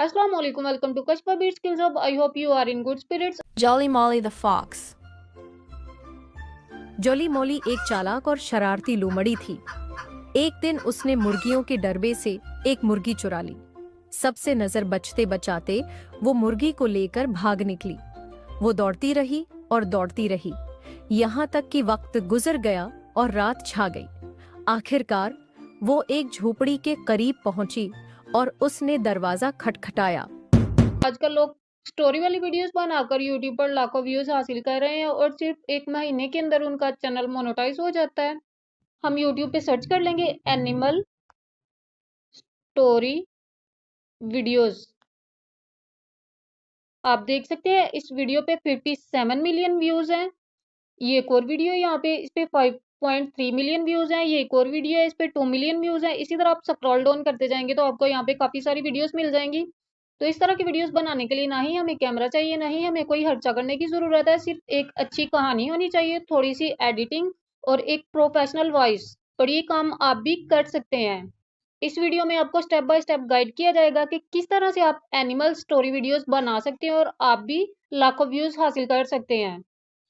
Assalamu alaikum, welcome to Kashfa Beat Skills Hub. I hope you are in good spirits. Jolly Molly the Fox। Jolly Molly एक चालाक और शरारती लोमड़ी थी। एक दिन उसने मुर्गियों के डरबे से एक मुर्गी चुरा ली। सबसे नजर बचते बचाते वो मुर्गी को लेकर भाग निकली। वो दौड़ती रही और दौड़ती रही, यहाँ तक कि वक्त गुजर गया और रात छा गई। आखिरकार वो एक झोपड़ी के करीब पहुंची और उसने दरवाजा खटखटाया। आजकल लोग स्टोरी वाली वीडियोस बनाकर यूट्यूब पर लाखों व्यूज हासिल कर रहे हैं और सिर्फ एक महीने के अंदर उनका चैनल मोनेटाइज हो जाता है। हम यूट्यूब पे सर्च कर लेंगे एनिमल स्टोरी वीडियोस। आप देख सकते हैं इस वीडियो पे 57 मिलियन व्यूज हैं। ये एक और वीडियो यहाँ पे, इस पे 5.3 मिलियन व्यूज हैं। ये एक और वीडियो है, इस पे 2 मिलियन व्यूज हैं। इसी तरह आप स्क्रॉल डाउन करते जाएंगे तो आपको यहाँ पे काफी सारी वीडियोस मिल जाएंगी। तो इस तरह की वीडियोस बनाने के लिए ना ही हमें कैमरा चाहिए, ना ही हमें कोई खर्चा करने की जरूरत है। सिर्फ एक अच्छी कहानी होनी चाहिए, थोड़ी सी एडिटिंग और एक प्रोफेशनल वॉइस, और ये काम आप भी कर सकते हैं। इस वीडियो में आपको स्टेप बाय स्टेप गाइड किया जाएगा कि किस तरह से आप एनिमल स्टोरी वीडियोस बना सकते हैं और आप भी लाखों व्यूज हासिल कर सकते हैं।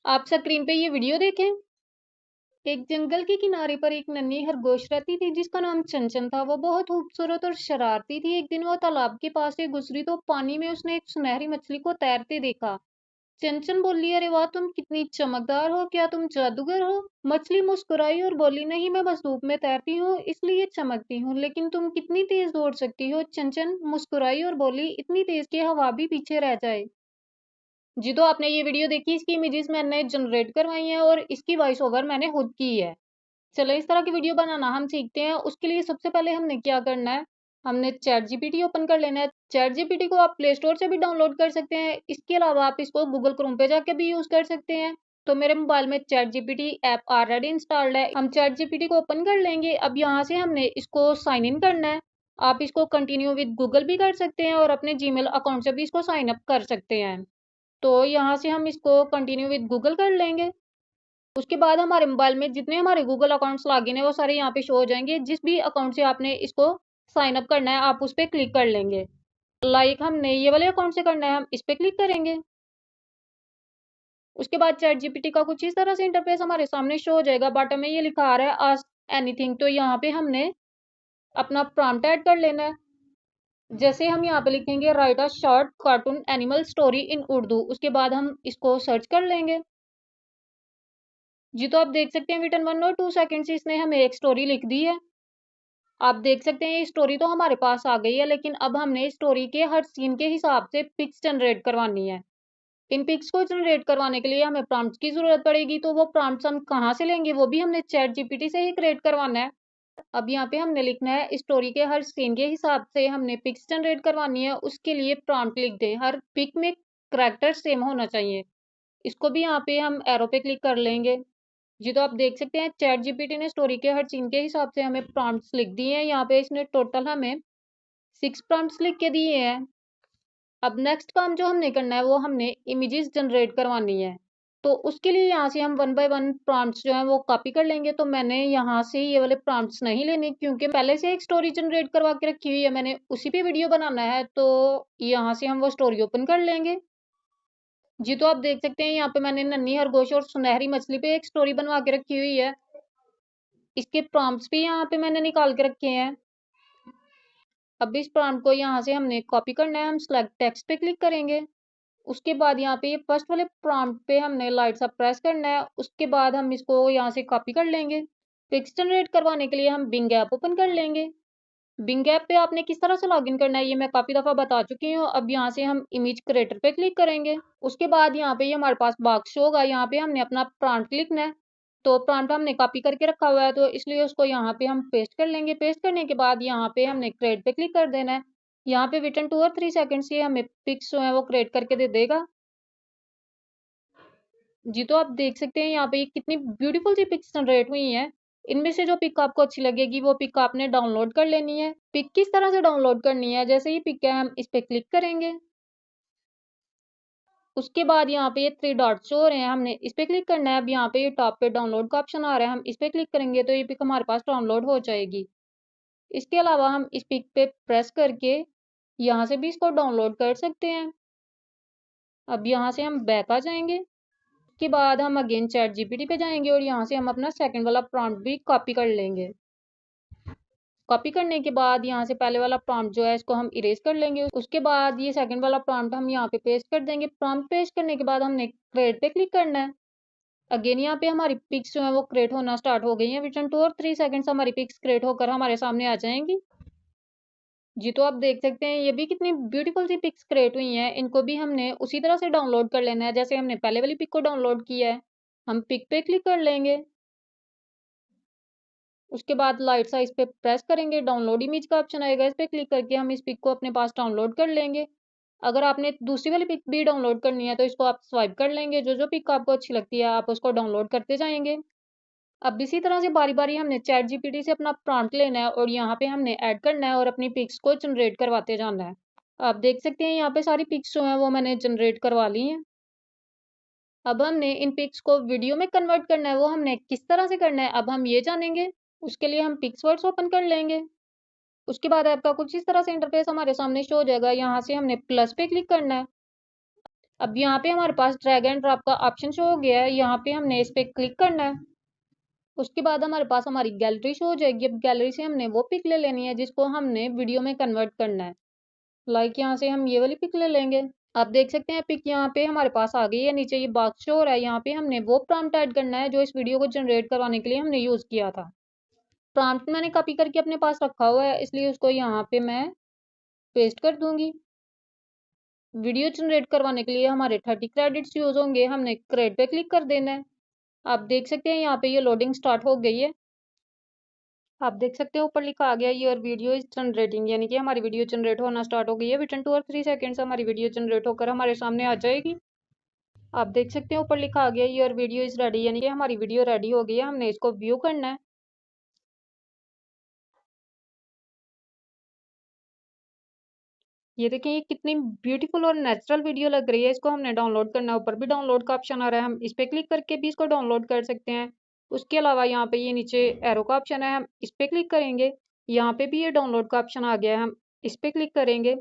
आप स्क्रीन पे ये वीडियो देखें। एक जंगल के किनारे पर एक नन्ही खरगोश रहती थी जिसका नाम चंचन था। वो बहुत खूबसूरत और शरारती थी। एक दिन वो तालाब के पास से गुजरी तो पानी में उसने एक सुनहरी मछली को तैरते देखा। चंचन बोली, अरे वाह, तुम कितनी चमकदार हो, क्या तुम जादूगर हो? मछली मुस्कुराई और बोली, नहीं, मैं बस धूप में तैरती हूँ इसलिए चमकती हूँ। लेकिन तुम कितनी तेज दौड़ सकती हो? चंचन मुस्कुराई और बोली, इतनी तेज कि हवा भी पीछे रह जाए। जी, तो आपने ये वीडियो देखी, इसकी इमेजेस मैंने जनरेट करवाई हैं और इसकी वॉइस ओवर मैंने खुद की है। चलो इस तरह की वीडियो बनाना हम सीखते हैं। उसके लिए सबसे पहले हमने क्या करना है, हमने चैट जीपीटी ओपन कर लेना है। चैट जीपीटी को आप प्ले स्टोर से भी डाउनलोड कर सकते हैं। इसके अलावा आप इसको गूगल क्रोम पे जाके भी यूज कर सकते हैं। तो मेरे मोबाइल में chat GPT app already installed है। हम चैट जीपीटी को ओपन कर लेंगे। अब यहाँ से हमने इसको साइन इन करना है। आप इसको कंटिन्यू विद गूगल भी कर सकते हैं और अपने जीमेल अकाउंट से भी इसको साइन अप कर सकते हैं। तो यहाँ से हम इसको कंटिन्यू विद गूगल कर लेंगे। उसके बाद हमारे मोबाइल में जितने हमारे गूगल अकाउंट्स लॉगिन है वो सारे यहाँ पे शो हो जाएंगे। जिस भी अकाउंट से आपने इसको साइन अप करना है आप उस पर क्लिक कर लेंगे। लाइक हमने ये वाले अकाउंट से करना है, हम इस पे क्लिक करेंगे। उसके बाद चैट जीपीटी का कुछ इस तरह से इंटरफेस हमारे सामने शो हो जाएगा। बॉटम में ये लिखा आ रहा है आस्क एनीथिंग। तो यहाँ पे हमने अपना प्रॉम्प्ट ऐड कर लेना है। जैसे हम यहाँ पे लिखेंगे right a short cartoon animal story in Urdu, उसके बाद हम इसको सर्च कर लेंगे। जी, तो आप देख सकते हैं विद इन 1 और 2 सेकंड से इसने हमें एक स्टोरी लिख दी है। आप देख सकते हैं ये स्टोरी तो हमारे पास आ गई है, लेकिन अब हमने स्टोरी के हर सीन के हिसाब से पिक्स जनरेट करवानी है। इन पिक्स को जनरेट करवाने के लिए हमें प्रॉम्प्ट्स की जरूरत पड़ेगी। तो वो प्रॉम्प्ट्स हम कहाँ से लेंगे, वो भी हमने चैट जीपीटी से ही क्रिएट करवाना है। अब यहाँ पे हमने लिखना है स्टोरी के हर सीन के हिसाब से हमने पिक्स जनरेट करवानी है। उसके लिए प्रॉम्प्ट लिख दें, हर पिक में करैक्टर सेम होना चाहिए। इसको भी यहाँ पे हम एरो पे क्लिक कर लेंगे। जी, तो आप देख सकते हैं चैट जीपीटी ने स्टोरी के हर सीन के हिसाब से हमें प्रॉम्प्ट्स लिख दिए हैं। यहाँ पे इसने टोटल हमें 6 प्रॉम्प्ट्स लिख के दिए हैं। अब नेक्स्ट काम जो हमने करना है वो हमने इमेजेस जनरेट करवानी है। तो उसके लिए यहाँ से हम 1 बाय 1 प्रॉम्प्ट्स जो हैं वो कॉपी कर लेंगे। तो मैंने यहाँ से ये वाले प्रॉम्प्ट्स नहीं लेने, क्योंकि पहले से एक स्टोरी जनरेट करवा के रखी हुई है, मैंने उसी पे वीडियो बनाना है। तो यहाँ से हम वो स्टोरी ओपन कर लेंगे। जी, तो आप देख सकते हैं यहाँ पे मैंने नन्ही खरगोश और सुनहरी मछली पे एक स्टोरी बनवा के रखी हुई है। इसके प्रॉम्प्ट्स भी यहाँ पे मैंने निकाल के रखे हैं। अब इस प्रॉम्प्ट को यहाँ से हमने कॉपी करना है। हम सेलेक्ट टेक्स्ट पे क्लिक करेंगे। उसके बाद यहाँ पे ये फर्स्ट वाले प्रॉम्प्ट पे हमने लाइट सा प्रेस करना है। उसके बाद हम इसको यहाँ से कॉपी कर लेंगे। पिक्स जनरेट करवाने के लिए हम बिंग ऐप ओपन कर लेंगे। बिंग ऐप पे आपने किस तरह से लॉगिन करना है ये मैं काफी दफा बता चुकी हूँ। अब यहाँ से हम इमेज क्रिएटर पे क्लिक करेंगे। उसके बाद यहाँ पे ये हमारे पास बॉक्स होगा, यहाँ पे हमने अपना प्रॉम्प्ट लिखना है। तो प्रॉम्प्ट हमने कॉपी करके रखा हुआ है तो इसलिए उसको यहाँ पे हम पेस्ट कर लेंगे। पेस्ट करने के बाद यहाँ पे हमने क्रिएट पे क्लिक कर देना है। यहाँ पे विद इन 2 और 3 सेकंड से हमें पिक्स जो है वो क्रिएट करके दे देगा। जी, तो आप देख सकते हैं यहाँ पे कितनी ब्यूटीफुल सी पिक्स जनरेट हुई हैं। इनमें से जो पिक आपको अच्छी लगेगी वो पिक आपने डाउनलोड कर लेनी है। पिक किस तरह से डाउनलोड करनी है, जैसे ये पिक है हम इस पे क्लिक करेंगे। उसके बाद यहाँ पे ये 3 डॉट्स हो रहे हैं, हमने इस पे क्लिक करना है। अब यहाँ पे ये टॉप पे डाउनलोड का ऑप्शन आ रहा है, हम इस पे क्लिक करेंगे तो ये पिक हमारे पास डाउनलोड हो जाएगी। इसके अलावा हम इस पिक पे प्रेस करके यहाँ से भी इसको डाउनलोड कर सकते हैं। अब यहाँ से हम बैक आ जाएंगे। उसके बाद हम अगेन चैट जीपीटी पे जाएंगे और यहाँ से हम अपना सेकंड वाला प्रॉम्प्ट भी कॉपी कर लेंगे। कॉपी करने के बाद यहाँ से पहले वाला प्रॉम्प्ट जो है इसको हम इरेज कर लेंगे। उसके बाद ये सेकंड वाला प्रॉम्प्ट हम यहाँ पे पेस्ट कर देंगे। प्रॉम्प्ट पेस्ट करने के बाद हमने क्रिएट पे क्लिक करना है। अगेन यहाँ पे हमारी पिक्स जो है वो क्रिएट होना स्टार्ट हो गई है। विदिन 2 और 3 सेकंड्स हमारी पिक्स क्रिएट होकर हमारे सामने आ जाएंगी। जी, तो आप देख सकते हैं ये भी कितनी ब्यूटीफुल सी पिक्स क्रिएट हुई हैं। इनको भी हमने उसी तरह से डाउनलोड कर लेना है जैसे हमने पहले वाली पिक को डाउनलोड किया है। हम पिक पे क्लिक कर लेंगे। उसके बाद लाइट साइज पे प्रेस करेंगे, डाउनलोड इमेज का ऑप्शन आएगा, इस पे क्लिक करके हम इस पिक को अपने पास डाउनलोड कर लेंगे। अगर आपने दूसरी वाली पिक भी डाउनलोड करनी है तो इसको आप स्वाइप कर लेंगे। जो जो पिक आपको अच्छी लगती है आप उसको डाउनलोड करते जाएंगे। अब इसी तरह से बारी बारी हमने चैट जीपीटी से अपना प्रॉम्प्ट लेना है और यहाँ पे हमने ऐड करना है और अपनी पिक्स को जनरेट करवाते जाना है। आप देख सकते हैं यहाँ पे सारी पिक्स जो हैं वो मैंने जनरेट करवा ली हैं। अब हमने इन पिक्स को वीडियो में कन्वर्ट करना है, वो हमने किस तरह से करना है अब हम ये जानेंगे। उसके लिए हम पिक्सवर्ड्स ओपन कर लेंगे। उसके बाद आपका कुछ इस तरह से इंटरफेस हमारे सामने शो हो जाएगा। यहाँ से हमने प्लस पे क्लिक करना है। अब यहाँ पे हमारे पास ड्रैग एंड ड्रॉप का ऑप्शन शो हो गया है। यहाँ पे हमने इस पे क्लिक करना है। उसके बाद हमारे पास हमारी गैलरी शो हो जाएगी। अब गैलरी से हमने वो पिक ले लेनी है जिसको हमने वीडियो में कन्वर्ट करना है। लाइक यहाँ से हम ये वाली पिक ले लेंगे। आप देख सकते हैं पिक यहाँ पे हमारे पास आ गई है। नीचे ये बॉक्स शो हो रहा है। यहाँ पे हमने वो प्रॉम्प्ट ऐड करना है जो इस वीडियो को जनरेट करवाने के लिए हमने यूज किया था। प्रॉम्प्ट मैंने कॉपी करके अपने पास रखा हुआ है इसलिए उसको यहाँ पे मैं पेस्ट कर दूंगी। वीडियो जनरेट करवाने के लिए हमारे 30 क्रेडिट्स यूज होंगे। हमने क्रिएट पे क्लिक कर देना है। आप देख सकते हैं यहाँ पे ये लोडिंग स्टार्ट हो गई है। आप देख सकते हैं ऊपर लिखा आ गया योर वीडियो इज जनरेटिंग, यानी कि हमारी वीडियो जनरेट होना स्टार्ट हो गई है। विदिन 2 और 3 सेकंड्स हमारी वीडियो जनरेट होकर हमारे सामने आ जाएगी। आप देख सकते हैं ऊपर लिखा आ गया योर वीडियो इज रेडी, यानी कि हमारी वीडियो रेडी हो गई है। हमने इसको व्यू करना है। ये देखें ये कितनी ब्यूटीफुल और नेचुरल वीडियो लग रही है। इसको हमने डाउनलोड करना है। ऊपर भी डाउनलोड का ऑप्शन आ रहा है, हम इस पे क्लिक करके भी इसको डाउनलोड कर सकते हैं। उसके अलावा यहाँ पे ये नीचे एरो का ऑप्शन है, हम इस पे क्लिक करेंगे। यहाँ पे भी ये डाउनलोड का ऑप्शन आ गया है, हम इस पे क्लिक करेंगे।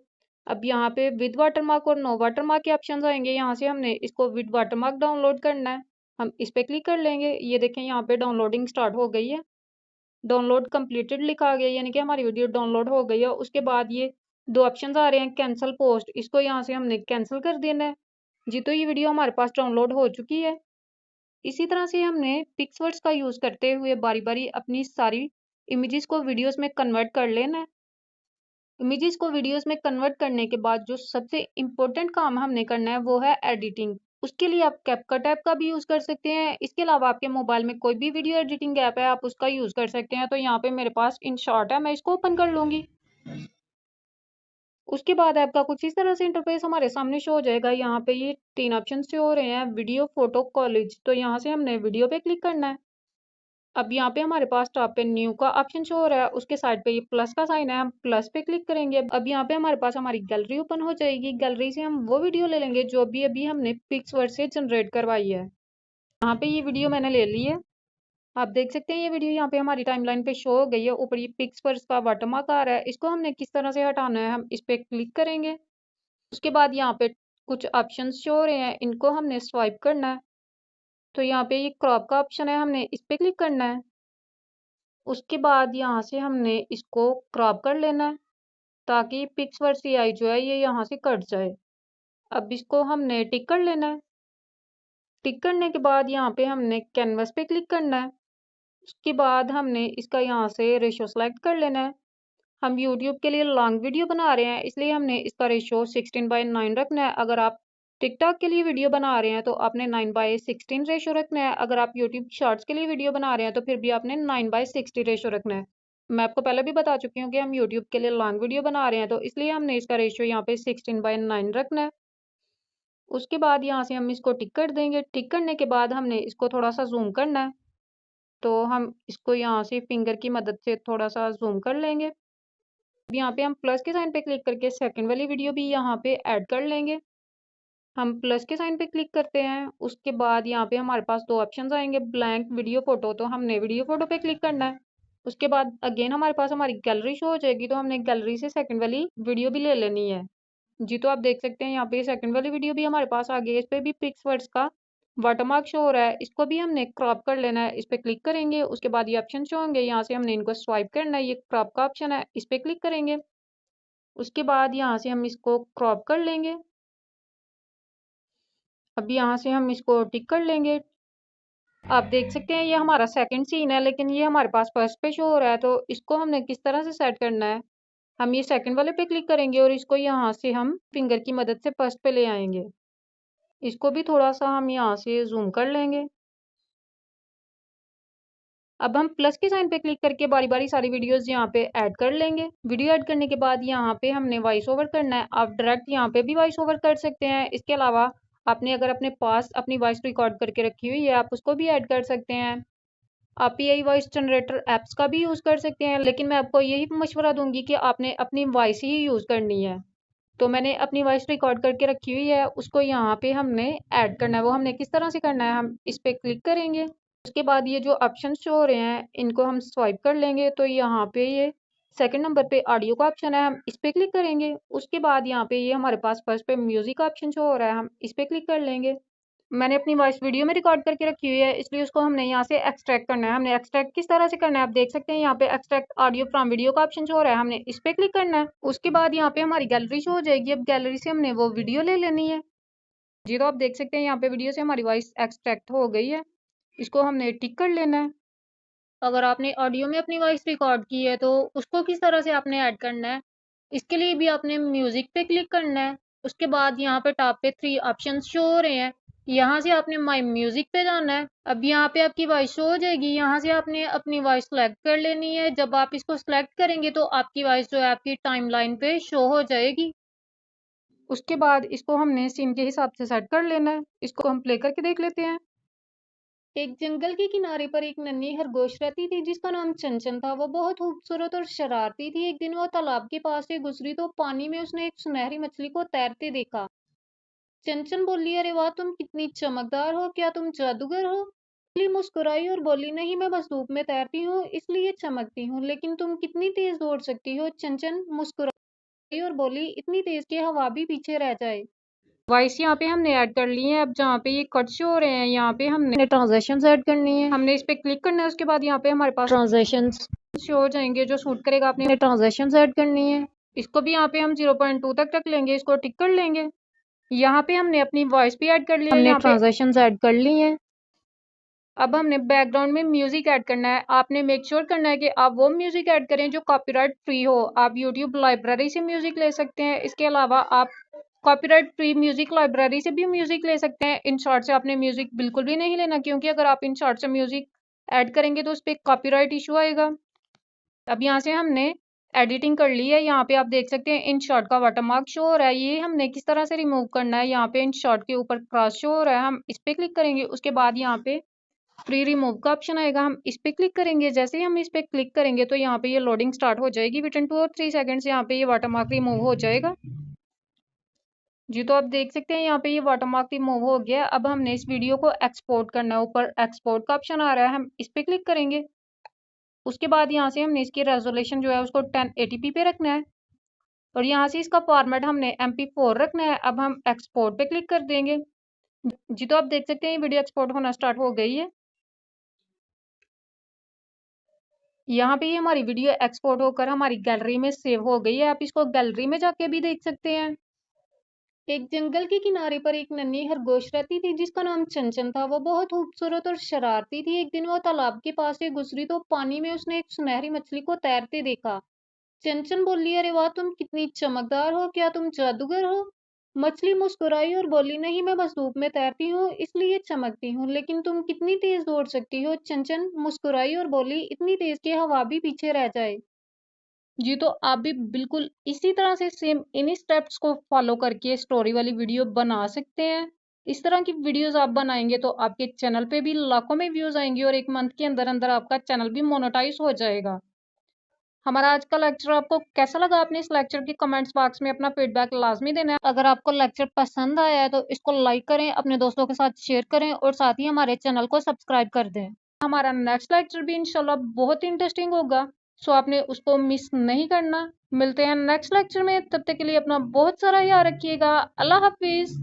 अब यहाँ पे विद वाटरमार्क और नो वाटरमार्क के ऑप्शन आएंगे। यहाँ से हमने इसको विद वाटरमार्क डाउनलोड करना है, हम इस पे क्लिक कर लेंगे। ये देखें यहाँ पे डाउनलोडिंग स्टार्ट हो गई है। डाउनलोड कंप्लीटेड लिखा आ गया, यानी कि हमारी वीडियो डाउनलोड हो गई है। उसके बाद ये दो ऑप्शन आ रहे हैं कैंसिल पोस्ट, इसको यहाँ से हमने कैंसिल कर देना है। जी, तो ये वीडियो हमारे पास डाउनलोड हो चुकी है। इसी तरह से हमने पिक्सवर्ड्स का यूज करते हुए बारी बारी अपनी सारी इमेजेस को वीडियोस में कन्वर्ट कर लेना है। इमेजेस को वीडियोस में कन्वर्ट करने के बाद जो सबसे इम्पोर्टेंट काम हमने करना है वो है एडिटिंग। उसके लिए आप कैपकट ऐप का भी यूज कर सकते हैं। इसके अलावा आपके मोबाइल में कोई भी वीडियो एडिटिंग ऐप है आप उसका यूज कर सकते हैं। तो यहाँ पे मेरे पास इन शॉर्ट है, मैं इसको ओपन कर लूंगी। उसके बाद आपका कुछ इस तरह से इंटरफेस हमारे सामने शो हो जाएगा। यहाँ पे ये 3 ऑप्शन शो हो रहे हैं, वीडियो, फोटो, कॉलेज। तो यहाँ से हमने वीडियो पे क्लिक करना है। अब यहाँ पे हमारे पास टॉप पे न्यू का ऑप्शन शो हो रहा है, उसके साइड पे ये प्लस का साइन है, हम प्लस पे क्लिक करेंगे। अब यहाँ पे हमारे पास हमारी गैलरी ओपन हो जाएगी। गैलरी से हम वो वीडियो ले लेंगे जो अभी अभी हमने पिक्सवर्ड से जनरेट करवाई है। यहाँ पे ये वीडियो मैंने ले ली है। आप देख सकते हैं ये वीडियो यहाँ पे हमारी टाइमलाइन पे शो हो गई है। ऊपर ये पिक्सवर्ड्स का वाटरमार्क आ रहा है, इसको हमने किस तरह से हटाना है, हम इस पे क्लिक करेंगे। उसके बाद यहाँ पे कुछ ऑप्शंस शो हो रहे हैं, इनको हमने स्वाइप करना है। तो यहाँ पे ये क्रॉप का ऑप्शन है, हमने इस पे क्लिक करना है। उसके बाद यहाँ से हमने इसको क्रॉप कर लेना है ताकि पिक्स वर्ड CI जो है ये यहाँ से कट जाए। अब इसको हमने टिक कर लेना है। टिक करने के बाद यहाँ पे हमने कैनवस पे क्लिक करना है। उसके बाद हमने इसका यहाँ से रेशो सेलेक्ट कर लेना है। हम यूट्यूब के लिए लॉन्ग वीडियो बना रहे हैं इसलिए हमने इसका रेशो 16:9 रखना है। अगर आप टिकटॉक के लिए वीडियो बना रहे हैं तो आपने 9:16 रेशो रखना है। अगर आप यूट्यूब शॉर्ट्स के लिए वीडियो बना रहे हैं तो फिर भी आपने 9:60 रेशो रखना है। मैं आपको पहले भी बता चुकी हूँ कि हम यूट्यूब के लिए लॉन्ग वीडियो बना रहे हैं तो इसलिए हमने इसका रेशो यहाँ पे 16:9 रखना है। उसके बाद यहाँ से हम इसको टिक कर देंगे। टिक करने के बाद हमने इसको थोड़ा सा जूम करना है, तो हम इसको यहाँ से फिंगर की मदद से थोड़ा सा जूम कर लेंगे। अब यहाँ पे हम प्लस के साइन पे क्लिक करके सेकंड वाली वीडियो भी यहाँ पे ऐड कर लेंगे। हम प्लस के साइन पे क्लिक करते हैं। उसके बाद यहाँ पे हमारे पास दो ऑप्शंस आएंगे, ब्लैंक वीडियो फोटो। तो हमने वीडियो फोटो पे क्लिक करना है। उसके बाद अगेन हमारे पास हमारी गैलरी शो हो जाएगी, तो हमने गैलरी से सेकंड वाली वीडियो भी ले लेनी है जी। तो आप देख सकते हैं यहाँ पे सेकंड वाली वीडियो भी हमारे पास आ गई है। इस पे भी पिक्स वर्ड्स का वाटरमार्क शो हो रहा है, इसको भी हमने क्रॉप कर लेना है। इस पे क्लिक करेंगे, उसके बाद ये ऑप्शन शो होंगे, यहाँ से हमने इनको स्वाइप करना है। ये क्रॉप का ऑप्शन है, इस पे क्लिक करेंगे। उसके बाद यहाँ से हम इसको क्रॉप कर लेंगे। अब यहाँ से हम इसको टिक कर लेंगे। आप देख सकते हैं ये हमारा सेकंड सीन है, लेकिन ये हमारे पास फर्स्ट पे शो हो रहा है। तो इसको हमने किस तरह से सेट करना है, हम ये सेकंड वाले पे क्लिक करेंगे और इसको यहाँ से हम फिंगर की मदद से फर्स्ट पे ले आएंगे। इसको भी थोड़ा सा हम यहाँ से जूम कर लेंगे। अब हम प्लस के साइन पे क्लिक करके बारी बारी सारी वीडियोस यहाँ पे ऐड कर लेंगे। वीडियो ऐड करने के बाद यहाँ पे हमने वॉइस ओवर करना है। आप डायरेक्ट यहाँ पे भी वॉइस ओवर कर सकते हैं। इसके अलावा आपने अगर अपने पास अपनी वॉइस रिकॉर्ड करके रखी हुई है, आप उसको भी ऐड कर सकते हैं। आप यही वॉइस जनरेटर ऐप्स का भी यूज़ कर सकते हैं, लेकिन मैं आपको यही मशवरा दूंगी कि आपने अपनी वॉइस ही यूज़ करनी है। तो मैंने अपनी वॉइस रिकॉर्ड करके रखी हुई है, उसको यहाँ पे हमने ऐड करना है। वो हमने किस तरह से करना है, हम इस पे क्लिक करेंगे। उसके बाद ये जो ऑप्शन शो हो रहे हैं इनको हम स्वाइप कर लेंगे। तो यहाँ पे ये सेकंड नंबर पे ऑडियो का ऑप्शन है, हम इस पे क्लिक करेंगे। उसके बाद यहाँ पे ये हमारे पास फर्स्ट पे म्यूजिक का ऑप्शन शो हो रहा है, हम इस पे क्लिक कर लेंगे। मैंने अपनी वॉइस वीडियो में रिकॉर्ड करके रखी हुई है, इसलिए उसको हमने यहाँ से एक्सट्रैक्ट करना है। हमने एक्सट्रैक्ट किस तरह से करना है, आप देख सकते हैं यहाँ पे एक्सट्रैक्ट ऑडियो फ्रॉम वीडियो का ऑप्शन शो हो रहा है, हमने इस पे क्लिक करना है। उसके बाद यहाँ पे हमारी गैलरी शो हो जाएगी। अब गैलरी से हमने वो वीडियो ले लेनी है जी। तो आप देख सकते हैं यहाँ पे वीडियो से हमारी वॉइस एक्सट्रैक्ट हो गई है, इसको हमने टिक कर लेना है। अगर आपने ऑडियो में अपनी वॉइस रिकॉर्ड की है तो उसको किस तरह से आपने ऐड करना है, इसके लिए भी आपने म्यूजिक पे क्लिक करना है। उसके बाद यहाँ पे टॉप पे 3 ऑप्शन शो हो रहे हैं, यहाँ से आपने माई म्यूजिक पे जाना है। अब यहाँ पे आपकी वॉइस शो हो जाएगी, यहाँ से आपने अपनी वॉइस सेलेक्ट कर लेनी है। जब आप इसको सेलेक्ट करेंगे तो आपकी वॉइस जो है आपकी टाइमलाइन पे शो हो जाएगी। उसके बाद इसको हमने सीन के हिसाब से सेट कर लेना है। इसको हम प्ले करके देख लेते हैं। एक जंगल के किनारे पर एक नन्ही खरगोश रहती थी जिसका नाम चंचन था। वो बहुत खूबसूरत और शरारती थी। एक दिन वो तालाब के पास से गुजरी तो पानी में उसने एक सुनहरी मछली को तैरते देखा। चंचन बोली, अरे वाह, तुम कितनी चमकदार हो, क्या तुम जादूगर हो? मछली मुस्कुराई और बोली, नहीं, मैं बस धूप में तैरती हूँ इसलिए चमकती हूँ। लेकिन तुम कितनी तेज दौड़ सकती हो? चंचन मुस्कुराई और बोली, इतनी तेज कि हवा भी पीछे रह जाए। वॉइस यहाँ पे हमने ऐड कर ली है। अब जहाँ पे ये कट शो हो रहे हैं यहाँ पे हमने ट्रांजेक्शंस ऐड करनी है, हमने इस पे क्लिक करना है। उसके बाद यहाँ पे हमारे पास ट्रांजेक्शंस शो हो जाएंगे जो सूट करेगा। आपने ट्रांजेक्शंस ऐड करनी है, इसको भी यहाँ पे हम 0.2 तक रख लेंगे, इसको टिक कर लेंगे। यहाँ पे हमने अपनी वॉइस भी ऐड कर ली है, हमने ट्रांजेक्शंस ऐड कर ली है। अब हमने बैकग्राउंड में म्यूजिक ऐड करना है। आपने मेक श्योर करना है कि आप वो म्यूजिक ऐड करें जो कॉपीराइट फ्री हो। आप यूट्यूब लाइब्रेरी से म्यूजिक ले सकते हैं, इसके अलावा आप कॉपीराइट फ्री म्यूजिक लाइब्रेरी से भी म्यूजिक ले सकते हैं। इन शॉर्ट से आपने म्यूजिक बिल्कुल भी नहीं लेना, क्योंकि अगर आप इन शॉर्ट से म्यूजिक ऐड करेंगे तो उस पर कॉपीराइट इशू आएगा। अब यहाँ से हमने एडिटिंग कर ली है। यहाँ पे आप देख सकते हैं इन शॉर्ट का वाटरमार्क शो हो रहा है, ये हमने किस तरह से रिमूव करना है। यहाँ पे इन शॉर्ट के ऊपर क्रॉस शो हो रहा है, हम इस पे क्लिक करेंगे। उसके बाद यहाँ पे फ्री रिमूव का ऑप्शन आएगा, हम इस पे क्लिक करेंगे। जैसे ही हम इस पे क्लिक करेंगे तो यहाँ पे ये लोडिंग स्टार्ट हो जाएगी। विद इन 2 और 3 सेकंड्स यहाँ पे ये वाटरमार्क रिमूव हो जाएगा जी। तो आप देख सकते हैं यहाँ पे ये वाटरमार्क रिमूव हो गया। अब हमने इस वीडियो को एक्सपोर्ट करना है, ऊपर एक्सपोर्ट का ऑप्शन आ रहा है, हम इस पे क्लिक करेंगे। उसके बाद यहाँ से हमने इसकी रेजोल्यूशन जो है उसको 1080p पे रखना है और यहाँ से इसका फॉर्मेट हमने MP4 रखना है। अब हम एक्सपोर्ट पे क्लिक कर देंगे जी। तो आप देख सकते हैं ये वीडियो एक्सपोर्ट होना स्टार्ट हो गई है। यहाँ पे ये हमारी वीडियो एक्सपोर्ट होकर हमारी गैलरी में सेव हो गई है। आप इसको गैलरी में जाके भी देख सकते हैं। एक जंगल के किनारे पर एक नन्ही खरगोश रहती थी जिसका नाम चंचन था। वो बहुत खूबसूरत और शरारती थी। एक दिन वो तालाब के पास से गुजरी तो पानी में उसने एक सुनहरी मछली को तैरते देखा। चंचन बोली, अरे वाह, तुम कितनी चमकदार हो, क्या तुम जादूगर हो? मछली मुस्कुराई और बोली, नहीं, मैं बस धूप में तैरती हूँ इसलिए चमकती हूँ। लेकिन तुम कितनी तेज दौड़ सकती हो? चंचन मुस्कुराई और बोली, इतनी तेज कि हवा भी पीछे रह जाए जी। तो आप भी बिल्कुल इसी तरह से सेम इन्हीं स्टेप्स को फॉलो करके स्टोरी वाली वीडियो बना सकते हैं। इस तरह की वीडियोस आप बनाएंगे तो आपके चैनल पे भी लाखों में व्यूज आएंगे और 1 मंथ के अंदर अंदर आपका चैनल भी मोनेटाइज हो जाएगा। हमारा आज का लेक्चर आपको कैसा लगा, आपने इस लेक्चर के कमेंट्स बॉक्स में अपना फीडबैक लाजमी देना है। अगर आपको लेक्चर पसंद आया है तो इसको लाइक करें, अपने दोस्तों के साथ शेयर करें और साथ ही हमारे चैनल को सब्सक्राइब कर दें। हमारा नेक्स्ट लेक्चर भी इंशाल्लाह बहुत इंटरेस्टिंग होगा, सो आपने उसको मिस नहीं करना। मिलते हैं नेक्स्ट लेक्चर में, तब तक के लिए अपना बहुत सारा ख्याल रखिएगा। अल्लाह हाफिज।